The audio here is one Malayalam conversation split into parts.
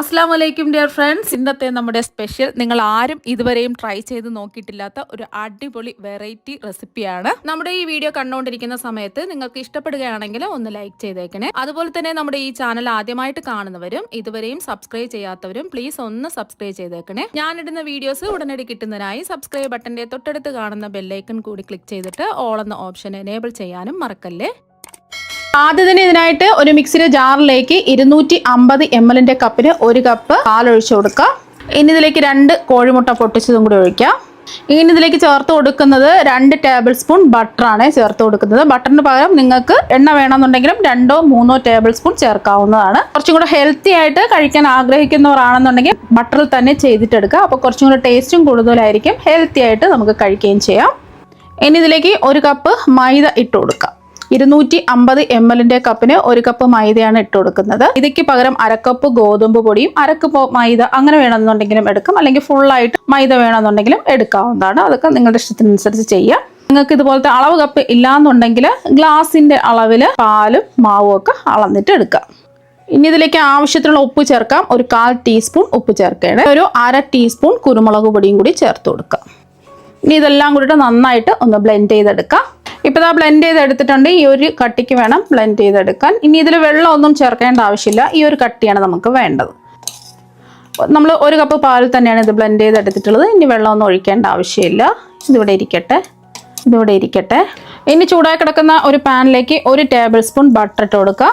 അസ്സാം വലൈക്കും ഡിയർ ഫ്രണ്ട്സ്. ഇന്നത്തെ നമ്മുടെ സ്പെഷ്യൽ നിങ്ങൾ ആരും ഇതുവരെയും ട്രൈ ചെയ്ത് നോക്കിയിട്ടില്ലാത്ത ഒരു അടിപൊളി വെറൈറ്റി റെസിപ്പിയാണ്. നമ്മുടെ ഈ വീഡിയോ കണ്ടുകൊണ്ടിരിക്കുന്ന സമയത്ത് നിങ്ങൾക്ക് ഇഷ്ടപ്പെടുകയാണെങ്കിൽ ഒന്ന് ലൈക്ക് ചെയ്തേക്കണേ. അതുപോലെ തന്നെ നമ്മുടെ ഈ ചാനൽ ആദ്യമായിട്ട് കാണുന്നവരും ഇതുവരെയും സബ്സ്ക്രൈബ് ചെയ്യാത്തവരും പ്ലീസ് ഒന്ന് സബ്സ്ക്രൈബ് ചെയ്തേക്കണേ. ഞാനിടുന്ന വീഡിയോസ് ഉടനടി കിട്ടുന്നതിനായി സബ്സ്ക്രൈബ് ബട്ടന്റെ തൊട്ടടുത്ത് കാണുന്ന ബെല്ലൈക്കൺ കൂടി ക്ലിക്ക് ചെയ്തിട്ട് ഓൾ എന്ന ഓപ്ഷൻ എനേബിൾ ചെയ്യാനും മറക്കല്ലേ. ആദ്യം തന്നെ ഇതിനായിട്ട് ഒരു മിക്സിയുടെ ജാറിലേക്ക് 250 ml കപ്പിന് 1 കപ്പ് പാൽ ഒഴിച്ചു കൊടുക്കുക. ഇനി ഇതിലേക്ക് 2 കോഴിമുട്ട പൊട്ടിച്ചതും കൂടി ഒഴിക്കാം. ഇനി ഇതിലേക്ക് ചേർത്ത് കൊടുക്കുന്നത് 2 ടേബിൾ സ്പൂൺ ബട്ടറാണ് ചേർത്ത് കൊടുക്കുന്നത്. ബട്ടറിന് പകരം നിങ്ങൾക്ക് എണ്ണ വേണമെന്നുണ്ടെങ്കിലും 2-3 ടേബിൾ സ്പൂൺ ചേർക്കാവുന്നതാണ്. കുറച്ചും കൂടെ ഹെൽത്തി ആയിട്ട് കഴിക്കാൻ ആഗ്രഹിക്കുന്നവരാണെന്നുണ്ടെങ്കിൽ ബട്ടറിൽ തന്നെ ചെയ്തിട്ടെടുക്കുക. അപ്പോൾ കുറച്ചും കൂടെ ടേസ്റ്റും കൂടുതലായിരിക്കും, ഹെൽത്തി ആയിട്ട് നമുക്ക് കഴിക്കുകയും ചെയ്യാം. ഇനി ഇതിലേക്ക് 1 കപ്പ് മൈദ ഇട്ട് കൊടുക്കാം. 250 ml കപ്പിന് 1 കപ്പ് മൈദയാണ് ഇട്ട് കൊടുക്കുന്നത്. ഇതിക്ക് പകരം അരക്കപ്പ് ഗോതമ്പ് പൊടിയും അരക്കപ്പ് മൈദ അങ്ങനെ വേണമെന്നുണ്ടെങ്കിലും എടുക്കാം, അല്ലെങ്കിൽ ഫുള്ളായിട്ട് മൈദ വേണമെന്നുണ്ടെങ്കിലും എടുക്കാവുന്നതാണ്. അതൊക്കെ നിങ്ങളുടെ ഇഷ്ടത്തിനനുസരിച്ച് ചെയ്യാം. നിങ്ങൾക്ക് ഇതുപോലത്തെ അളവ് കപ്പ് ഇല്ലാന്നുണ്ടെങ്കിൽ ഗ്ലാസിന്റെ അളവിൽ പാലും മാവും ഒക്കെ അളന്നിട്ട് എടുക്കാം. ഇനി ഇതിലേക്ക് ആവശ്യത്തിനുള്ള ഉപ്പ് ചേർക്കാം. ഒരു 1/4 ടീസ്പൂൺ ഉപ്പ് ചേർക്കുകയാണ്. ഒരു 1/2 ടീസ്പൂൺ കുരുമുളക് പൊടിയും കൂടി ചേർത്ത് കൊടുക്കാം. ഇനി ഇതെല്ലാം കൂടിയിട്ട് നന്നായിട്ട് ഒന്ന് ബ്ലെൻഡ് ചെയ്തെടുക്കാം. ഇപ്പോൾ ഇതാ ബ്ലെൻഡ് ചെയ്തെടുത്തിട്ടുണ്ട്. ഈ ഒരു കട്ടിക്ക് വേണം ബ്ലെൻഡ് ചെയ്തെടുക്കാൻ. ഇനി ഇതിൽ വെള്ളം ഒന്നും ചേർക്കേണ്ട ആവശ്യമില്ല, ഈ ഒരു കട്ടിയാണ് നമുക്ക് വേണ്ടത്. നമ്മൾ 1 കപ്പ് പാലിൽ തന്നെയാണ് ഇത് ബ്ലെൻഡ് ചെയ്തെടുത്തിട്ടുള്ളത്. ഇനി വെള്ളമൊന്നും ഒഴിക്കേണ്ട ആവശ്യമില്ല. ഇതിവിടെ ഇരിക്കട്ടെ. ഇനി ചൂടായി കിടക്കുന്ന ഒരു പാനിലേക്ക് 1 ടേബിൾ സ്പൂൺ ബട്ടർ ഇട്ട് കൊടുക്കുക.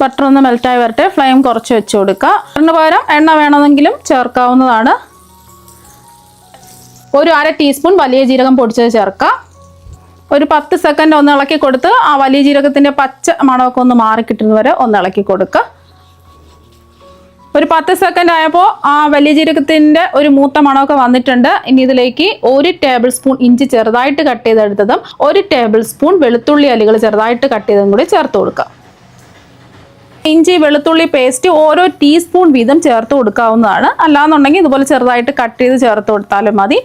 ബട്ടർ ഒന്ന് മെൽറ്റായി വരട്ടെ. ഫ്ലെയിം കുറച്ച് വെച്ച് കൊടുക്കുക. അതിന് പകരം എണ്ണ വേണമെന്നെങ്കിലും ചേർക്കാവുന്നതാണ്. ഒരു 1/2 ടീസ്പൂൺ വലിയ ജീരകം പൊടിച്ചത് ചേർക്കാം. ഒരു 10 സെക്കൻഡ് ഒന്ന് ഇളക്കി കൊടുത്ത് ആ വലിയ ജീരകത്തിൻ്റെ പച്ച മണമൊക്കെ ഒന്ന് മാറിക്കിട്ടുന്നത് വരെ ഒന്ന് ഇളക്കി കൊടുക്കുക. ഒരു 10 സെക്കൻഡ് ആയപ്പോൾ ആ വലിയ ജീരകത്തിൻ്റെ ഒരു മൂത്ത മണമൊക്കെ വന്നിട്ടുണ്ട്. ഇനി ഇതിലേക്ക് 1 ടേബിൾ സ്പൂൺ ഇഞ്ചി ചെറുതായിട്ട് കട്ട് ചെയ്തെടുത്തതും 1 ടേബിൾ സ്പൂൺ വെളുത്തുള്ളി അല്ലികൾ ചെറുതായിട്ട് കട്ട് ചെയ്തതും കൂടി ചേർത്ത് കൊടുക്കുക. ഇഞ്ചി വെളുത്തുള്ളി പേസ്റ്റ് ഓരോ ടീസ്പൂൺ വീതം ചേർത്ത് കൊടുക്കാവുന്നതാണ്. അല്ലാന്നുണ്ടെങ്കിൽ ഇതുപോലെ ചെറുതായിട്ട് കട്ട് ചെയ്ത് ചേർത്ത് കൊടുത്താലും മതി.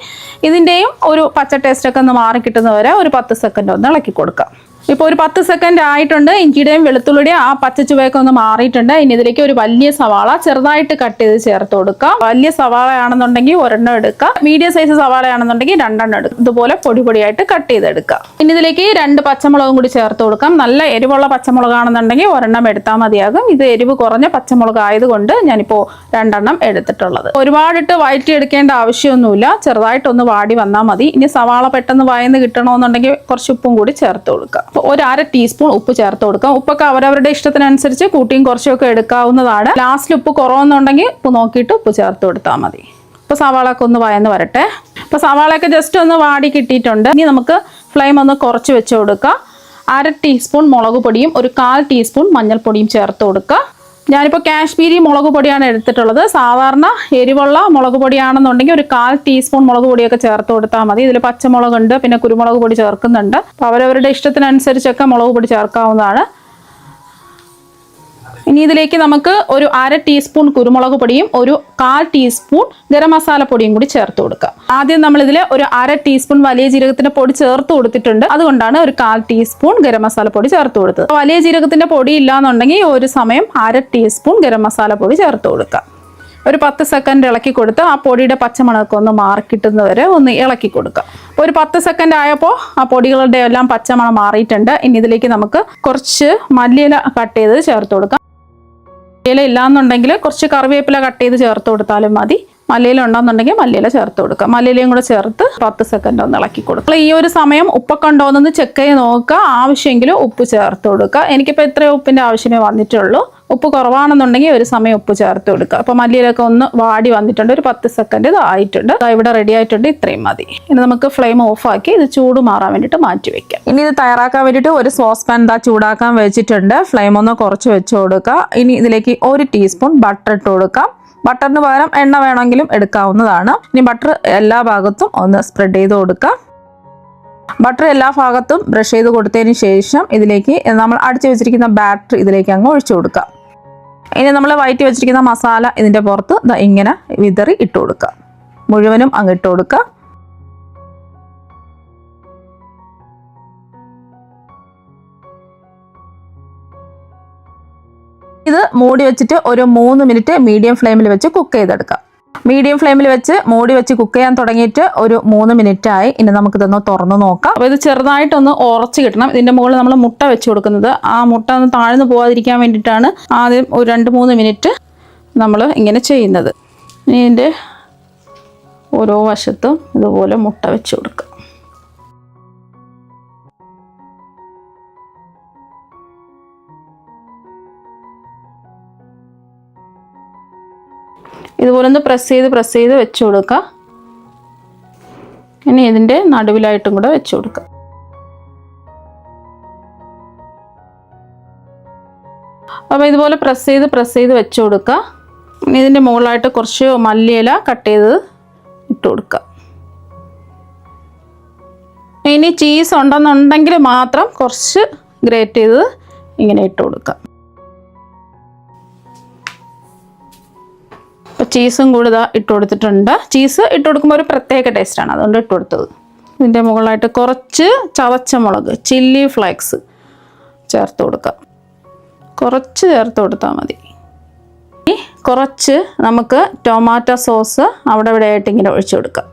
ഇതിൻ്റെയും ഒരു പച്ച ടേസ്റ്റൊക്കെ ഒന്ന് മാറി കിട്ടുന്നവരെ ഒരു 10 സെക്കൻഡ് ഒന്ന് ഇളക്കി കൊടുക്കാം. ഇപ്പോൾ ഒരു 10 സെക്കൻഡ് ആയിട്ടുണ്ട്. ഇഞ്ചിയുടെയും വെളുത്തുള്ളിയുടെയും ആ പച്ച ചുവയൊക്കെ ഒന്ന് മാറിയിട്ടുണ്ട്. ഇനി ഇതിലേക്ക് ഒരു വലിയ സവാള ചെറുതായിട്ട് കട്ട് ചെയ്ത് ചേർത്ത് കൊടുക്കാം. വലിയ സവാളയാണെന്നുണ്ടെങ്കിൽ 1 എടുക്കുക, മീഡിയം സൈസ് സവാളയാണെന്നുണ്ടെങ്കിൽ 2 എടുക്കുക. ഇതുപോലെ പൊടിയായിട്ട് കട്ട് ചെയ്തെടുക്കുക. ഇനി ഇതിലേക്ക് 2 പച്ചമുളകും കൂടി ചേർത്ത് കൊടുക്കാം. നല്ല എരിവുള്ള പച്ചമുളകാണെന്നുണ്ടെങ്കിൽ 1 എടുത്താൽ മതിയാകും. ഇത് എരിവ് കുറഞ്ഞ പച്ചമുളക് ആയതുകൊണ്ട് ഞാനിപ്പോൾ 2 എടുത്തിട്ടുള്ളത്. ഒരുപാടിട്ട് വഴറ്റിയെടുക്കേണ്ട ആവശ്യമൊന്നുമില്ല, ചെറുതായിട്ടൊന്ന് വാടി വന്നാൽ മതി. ഇനി സവാള പെട്ടെന്ന് വയന്ന് കിട്ടണമെന്നുണ്ടെങ്കിൽ കുറച്ച് ഉപ്പും കൂടി ചേർത്ത് കൊടുക്കുക. ഒരു 1/2 ടീസ്പൂൺ ഉപ്പ് ചേർത്ത് കൊടുക്കാം. ഉപ്പൊക്കെ അവരവരുടെ ഇഷ്ടത്തിനനുസരിച്ച് കൂട്ടിയും കുറച്ചൊക്കെ എടുക്കാവുന്നതാണ്. ലാസ്റ്റിൽ ഉപ്പ് കുറവെന്നുണ്ടെങ്കിൽ ഉപ്പ് നോക്കിയിട്ട് ഉപ്പ് ചേർത്ത് കൊടുത്താൽ മതി. ഇപ്പോൾ സവാളയൊക്കെ ഒന്ന് വയന്ന് വരട്ടെ. ഇപ്പോൾ സവാളയൊക്കെ ജസ്റ്റ് ഒന്ന് വാടി കിട്ടിയിട്ടുണ്ട്. ഇനി നമുക്ക് ഫ്ലെയിം ഒന്ന് കുറച്ച് വെച്ച് കൊടുക്കുക. 1/2 ടീസ്പൂൺ മുളക് പൊടിയും ഒരു 1/4 ടീസ്പൂൺ മഞ്ഞൾപ്പൊടിയും ചേർത്ത് കൊടുക്കുക. ഞാനിപ്പോൾ കാശ്മീരി മുളക് പൊടിയാണ് എടുത്തിട്ടുള്ളത്. സാധാരണ എരിവുള്ള മുളക് പൊടിയാണെന്നുണ്ടെങ്കിൽ ഒരു 1/4 ടീസ്പൂൺ മുളക് പൊടിയൊക്കെ ചേർത്ത് കൊടുത്താൽ മതി. ഇതിൽ പച്ചമുളകുണ്ട്, പിന്നെ കുരുമുളക് പൊടി ചേർക്കുന്നുണ്ട്. അപ്പോൾ അവരവരുടെ ഇഷ്ടത്തിനനുസരിച്ചൊക്കെ മുളക് പൊടി ചേർക്കാവുന്നതാണ്. ഇനി ഇതിലേക്ക് നമുക്ക് ഒരു 1/2 ടീസ്പൂൺ കുരുമുളക് പൊടിയും ഒരു 1/4 ടീസ്പൂൺ ഗരം മസാല പൊടിയും കൂടി ചേർത്ത് കൊടുക്കുക. ആദ്യം നമ്മൾ ഇതിൽ ഒരു 1/2 ടീസ്പൂൺ വലിയ ജീരകത്തിന്റെ പൊടി ചേർത്ത് കൊടുത്തിട്ടുണ്ട്. അതുകൊണ്ടാണ് ഒരു 1/4 ടീസ്പൂൺ ഗരം മസാല പൊടി ചേർത്ത് കൊടുത്തത്. വലിയ ജീരകത്തിന്റെ പൊടി ഇല്ലാന്നുണ്ടെങ്കിൽ ഒരു സമയം 1/2 ടീസ്പൂൺ ഗരം മസാല പൊടി ചേർത്ത് കൊടുക്കുക. ഒരു 10 സെക്കൻഡ് ഇളക്കി കൊടുത്ത് ആ പൊടിയുടെ പച്ചമണമൊക്കെ ഒന്ന് മാറിക്കിട്ടുന്നവരെ ഒന്ന് ഇളക്കി കൊടുക്കുക. ഒരു 10 സെക്കൻഡ് ആയപ്പോൾ ആ പൊടികളുടെ എല്ലാം പച്ചമണം മാറിയിട്ടുണ്ട്. ഇനി ഇതിലേക്ക് നമുക്ക് കുറച്ച് മല്ലിയില കട്ട് ചെയ്ത് ചേർത്ത് കൊടുക്കാം. മല്ലിയില ഇല്ലാന്നുണ്ടെങ്കിൽ കുറച്ച് കറിവേപ്പില കട്ട് ചെയ്ത് ചേർത്ത് കൊടുത്താലും മതി. മല്ലിയില ഉണ്ടെന്നുണ്ടെങ്കിൽ മല്ലിയില ചേർത്ത് കൊടുക്കുക. മല്ലിയിലയും കൂടെ ചേർത്ത് 10 സെക്കൻഡ് ഒന്ന് ഇളക്കി കൊടുക്കുക. ഈ ഒരു സമയം ഉപ്പൊക്കെ ഉണ്ടോയെന്ന് ചെക്ക് ചെയ്ത് നോക്കുക. ആവശ്യമെങ്കിൽ ഉപ്പ് ചേർത്ത് കൊടുക്കുക. എനിക്കിപ്പോൾ ഇത്രയും ഉപ്പിൻ്റെ ആവശ്യമേ വന്നിട്ടുള്ളൂ. ഉപ്പ് കുറവാണെന്നുണ്ടെങ്കിൽ ഒരു സമയം ഉപ്പ് ചേർത്ത് കൊടുക്കുക. അപ്പോൾ മല്ലിയിലൊക്കെ ഒന്ന് വാടി വന്നിട്ടുണ്ട്. ഒരു 10 സെക്കൻഡ് ഇത് ആയിട്ടുണ്ട്. ഇവിടെ റെഡി ആയിട്ടുണ്ട്. ഇത്രയും മതി. ഇനി നമുക്ക് ഫ്ലെയിം ഓഫാക്കി ഇത് ചൂട് മാറാൻ വേണ്ടിയിട്ട് മാറ്റി വെക്കാം. ഇനി ഇത് തയ്യാറാക്കാൻ വേണ്ടിയിട്ട് ഒരു സോസ് പാൻ ചൂടാക്കാൻ വെച്ചിട്ടുണ്ട്. ഫ്ലെയിം ഒന്ന് കുറച്ച് വെച്ച് കൊടുക്കുക. ഇനി ഇതിലേക്ക് 1 ടീസ്പൂൺ ബട്ടർ ഇട്ട് കൊടുക്കാം. ബട്ടറിന് പകരം എണ്ണ വേണമെങ്കിലും എടുക്കാവുന്നതാണ്. ഇനി ബട്ടർ എല്ലാ ഭാഗത്തും ഒന്ന് സ്പ്രെഡ് ചെയ്ത് കൊടുക്കുക. ബട്ടർ എല്ലാ ഭാഗത്തും ബ്രഷ് ചെയ്ത് കൊടുത്തതിന് ശേഷം ഇതിലേക്ക് നമ്മൾ അടിച്ചു വെച്ചിരിക്കുന്ന ബാറ്റർ ഇതിലേക്ക് അങ്ങ് ഒഴിച്ചു കൊടുക്കുക. ഇനി നമ്മൾ വഴറ്റി വെച്ചിരിക്കുന്ന മസാല ഇതിൻ്റെ പുറത്ത് ഇങ്ങനെ വിതറി ഇട്ട് കൊടുക്കുക. മുഴുവനും അങ്ങ് ഇട്ട് കൊടുക്കുക. ഇത് മൂടി വെച്ചിട്ട് ഒരു 3 മിനിറ്റ് മീഡിയം ഫ്ലെയിമിൽ വെച്ച് കുക്ക് ചെയ്തെടുക്കാം. മീഡിയം ഫ്ലെയിമിൽ വെച്ച് മൂടി വെച്ച് കുക്ക് ചെയ്യാൻ തുടങ്ങിയിട്ട് ഒരു 3 മിനിറ്റ് ആയി. ഇനി നമുക്കിതൊന്ന് തുറന്ന് നോക്കാം. അപ്പോൾ ഇത് ചെറുതായിട്ടൊന്ന് ഉറച്ച് കിട്ടണം. ഇതിൻ്റെ മുകളിൽ നമ്മൾ മുട്ട വെച്ച് കൊടുക്കുന്നത്. ആ മുട്ട ഒന്ന് താഴ്ന്നു പോകാതിരിക്കാൻ വേണ്ടിയിട്ടാണ് ആദ്യം ഒരു 2-3 മിനിറ്റ് നമ്മൾ ഇങ്ങനെ ചെയ്യുന്നത്. ഇനി ഇതിൻ്റെ ഓരോ വശത്തും ഇതുപോലെ മുട്ട വെച്ച് കൊടുക്കുക. ഇതുപോലെ ഒന്ന് പ്രസ് ചെയ്ത് വെച്ച് കൊടുക്കുക. ഇനി ഇതിൻ്റെ നടുവിലായിട്ടും കൂടെ വെച്ച് കൊടുക്കുക. അപ്പോൾ ഇതുപോലെ പ്രസ് ചെയ്ത് വെച്ച് കൊടുക്കുക. ഇനി ഇതിൻ്റെ മുകളിലായിട്ട് കുറച്ച് മല്ലിയില കട്ട് ചെയ്ത് ഇട്ട് കൊടുക്കുക. ഇനി ചീസ് ഉണ്ടെന്നുണ്ടെങ്കിൽ മാത്രം കുറച്ച് ഗ്രേറ്റ് ചെയ്ത് ഇങ്ങനെ ഇട്ട് കൊടുക്കുക. അപ്പോൾ ചീസും കൂടി ഇതാ ഇട്ട് കൊടുത്തിട്ടുണ്ട്. ചീസ് ഇട്ട് കൊടുക്കുമ്പോൾ ഒരു പ്രത്യേക ടേസ്റ്റാണ്, അതുകൊണ്ട് ഇട്ട് കൊടുത്തത്. ഇതിൻ്റെ മുകളിലായിട്ട് കുറച്ച് ചതച്ച മുളക് ചില്ലി ഫ്ലേക്സ് ചേർത്ത് കൊടുക്കാം. കുറച്ച് ചേർത്ത് കൊടുത്താൽ മതി. ഇനി കുറച്ച് നമുക്ക് ടൊമാറ്റോ സോസ് അവിടെ ഇവിടെ ആയിട്ട് ഇങ്ങനെ ഒഴിച്ചു കൊടുക്കാം.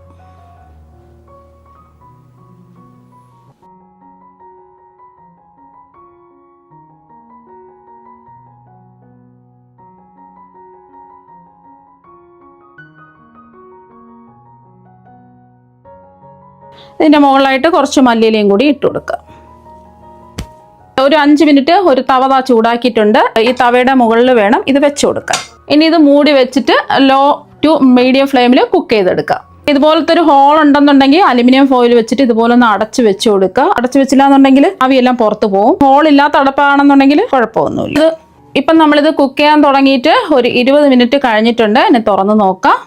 ഇതിൻ്റെ മുകളിലായിട്ട് കുറച്ച് മല്ലിയിലയും കൂടി ഇട്ട് കൊടുക്കുക. ഒരു 5 മിനിറ്റ് ഒരു തവ ചൂടാക്കിയിട്ടുണ്ട്. ഈ തവയുടെ മുകളിൽ വേണം ഇത് വെച്ച് കൊടുക്കാൻ. ഇനി ഇത് മൂടി വെച്ചിട്ട് ലോ ടു മീഡിയം ഫ്ലെയിമിൽ കുക്ക് ചെയ്തെടുക്കുക. ഇതുപോലത്തെ ഒരു ഹോൾ ഉണ്ടെന്നുണ്ടെങ്കിൽ അലുമിനിയം ഫോയിൽ വെച്ചിട്ട് ഇതുപോലെ ഒന്ന് അടച്ച് വെച്ച് കൊടുക്കുക. അടച്ചു വെച്ചില്ല എന്നുണ്ടെങ്കിൽ ആവിയെല്ലാം പുറത്ത് പോകും. ഹോൾ ഇല്ലാത്ത അടപ്പാണെന്നുണ്ടെങ്കിൽ കുഴപ്പമൊന്നുമില്ല. ഇപ്പം നമ്മളിത് കുക്ക് ചെയ്യാൻ തുടങ്ങിയിട്ട് ഒരു 20 മിനിറ്റ് കഴിഞ്ഞിട്ടുണ്ട്. ഇനി തുറന്ന് നോക്കാം.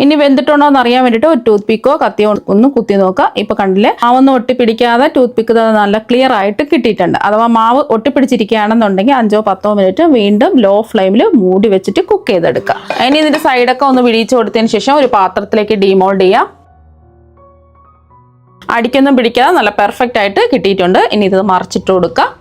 ഇനി വെന്തിട്ടുണ്ടോ എന്ന് അറിയാൻ വേണ്ടിയിട്ട് ഒരു ടൂത്ത് പിക്കോ കത്തിയോ ഒന്ന് കുത്തി നോക്കാം. ഇപ്പോൾ കണ്ടില്ലേ, മാവൊന്നും ഒട്ടിപ്പിടിക്കാതെ ടൂത്ത് പിക്ക് നല്ല ക്ലിയർ ആയിട്ട് കിട്ടിയിട്ടുണ്ട്. അഥവാ മാവ് ഒട്ടിപ്പിടിച്ചിരിക്കുകയാണെന്നുണ്ടെങ്കിൽ 5-10 മിനിറ്റ് വീണ്ടും ലോ ഫ്ലെയിമിൽ മൂടി വെച്ചിട്ട് കുക്ക് ചെയ്തെടുക്കാം. ഇനി ഇതിൻ്റെ സൈഡൊക്കെ ഒന്ന് വിടിയിച്ച് കൊടുത്തതിന് ശേഷം ഒരു പാത്രത്തിലേക്ക് ഡീമോൾഡ് ചെയ്യാം. അടിക്കൊന്നും പിടിക്കാതെ നല്ല പെർഫെക്റ്റ് ആയിട്ട് കിട്ടിയിട്ടുണ്ട്. ഇനി ഇത് മറിച്ചിട്ട് കൊടുക്കാം.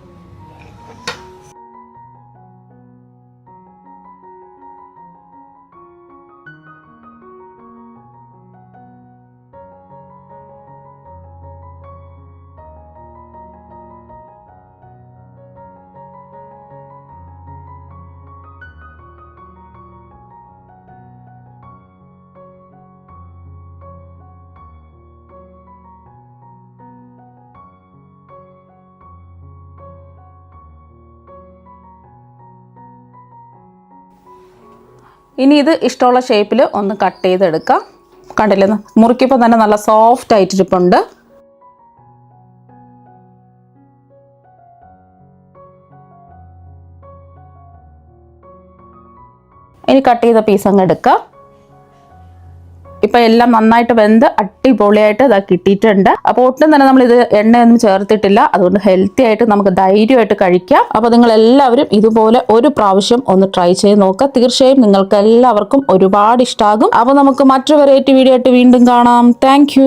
ഇനി ഇത് ഇഷ്ടമുള്ള ഷേപ്പിൽ ഒന്ന് കട്ട് ചെയ്തെടുക്കാം. കണ്ടില്ലേ, മുറിക്കുമ്പോൾ തന്നെ നല്ല സോഫ്റ്റ് ആയിട്ടിരിപ്പുണ്ട്. ഇനി കട്ട് ചെയ്ത പീസ് അങ്ങ് എടുക്കാം. ഇപ്പം എല്ലാം നന്നായിട്ട് വെന്ത് അടിപൊളിയായിട്ട് ഇതാ കിട്ടിയിട്ടുണ്ട്. അപ്പോൾ ഒട്ടും തന്നെ നമ്മൾ ഇത് എണ്ണയൊന്നും ചേർത്തിട്ടില്ല. അതുകൊണ്ട് ഹെൽത്തി ആയിട്ട് നമുക്ക് ധൈര്യമായിട്ട് കഴിക്കാം. അപ്പോൾ നിങ്ങൾ എല്ലാവരും ഇതുപോലെ ഒരു പ്രാവശ്യം ഒന്ന് ട്രൈ ചെയ്ത് നോക്കുക. തീർച്ചയായും നിങ്ങൾക്ക് എല്ലാവർക്കും ഒരുപാട് ഇഷ്ടമാകും. അപ്പോൾ നമുക്ക് മറ്റൊരു വെറൈറ്റി വീഡിയോ ആയിട്ട് വീണ്ടും കാണാം. താങ്ക്